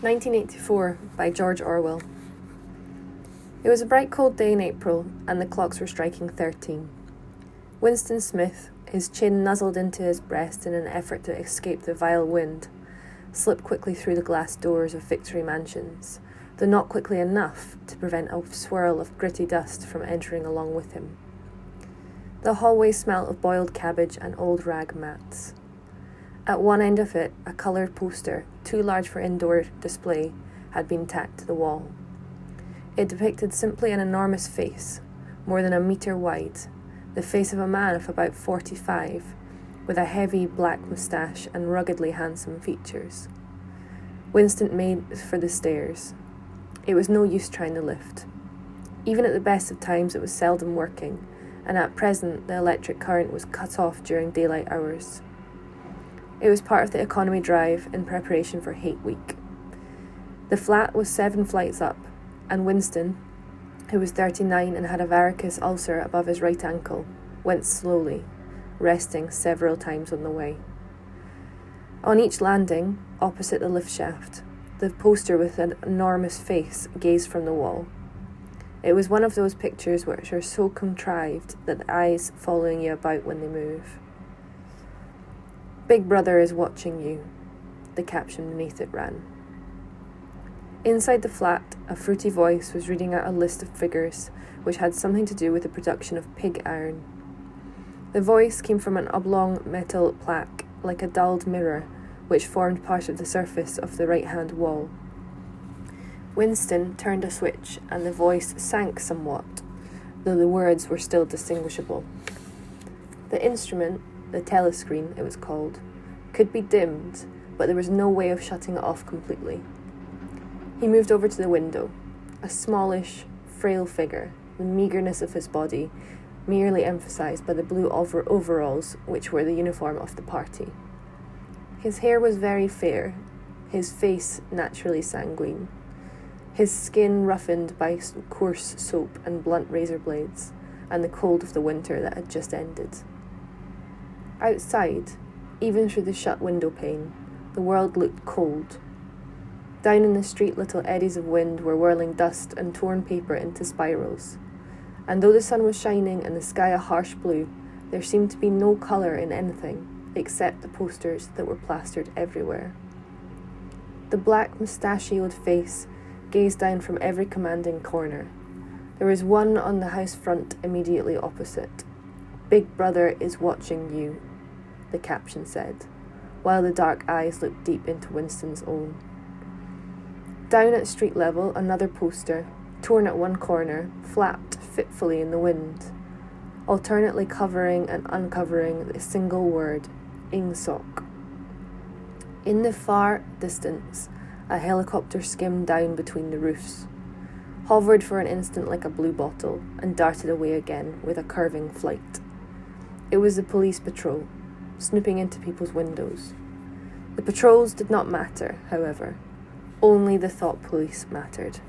1984 by George Orwell. It was a bright cold day in April, and the clocks were striking 13. Winston Smith, his chin nuzzled into his breast in an effort to escape the vile wind, slipped quickly through the glass doors of Victory mansions, though not quickly enough to prevent a swirl of gritty dust from entering along with him. The hallway smelt of boiled cabbage and old rag mats. At one end of it, a coloured poster, too large for indoor display, had been tacked to the wall. It depicted simply an enormous face, more than a metre wide, the face of a man of about 45, with a heavy black moustache and ruggedly handsome features. Winston made for the stairs. It was no use trying the lift. Even at the best of times it was seldom working, and at present the electric current was cut off during daylight hours. It was part of the economy drive in preparation for Hate Week. The flat was 7 flights up, and Winston, who was 39 and had a varicose ulcer above his right ankle, went slowly, resting several times on the way. On each landing, opposite the lift shaft, the poster with an enormous face gazed from the wall. It was one of those pictures which are so contrived that the eyes following you about when they move. "Big Brother is watching you," the caption beneath it ran. Inside the flat, a fruity voice was reading out a list of figures which had something to do with the production of pig iron. The voice came from an oblong metal plaque, like a dulled mirror, which formed part of the surface of the right-hand wall. Winston turned a switch, and the voice sank somewhat, though the words were still distinguishable. The instrument, the telescreen it was called, could be dimmed, but there was no way of shutting it off completely. He moved over to the window, a smallish, frail figure, the meagreness of his body merely emphasised by the blue overalls which were the uniform of the party. His hair was very fair, his face naturally sanguine, his skin roughened by coarse soap and blunt razor blades, and the cold of the winter that had just ended. Outside, even through the shut window pane, the world looked cold. Down in the street, little eddies of wind were whirling dust and torn paper into spirals, and though the sun was shining and the sky a harsh blue, there seemed to be no colour in anything except the posters that were plastered everywhere. The black mustachioed face gazed down from every commanding corner. There was one on the house front immediately opposite. "Big Brother is watching you," the caption said, while the dark eyes looked deep into Winston's own. Down at street level, another poster, torn at one corner, flapped fitfully in the wind, alternately covering and uncovering the single word, Ingsoc. In the far distance, a helicopter skimmed down between the roofs, hovered for an instant like a blue bottle, and darted away again with a curving flight. It was the police patrol, snooping into people's windows. The patrols did not matter, however. Only the thought police mattered.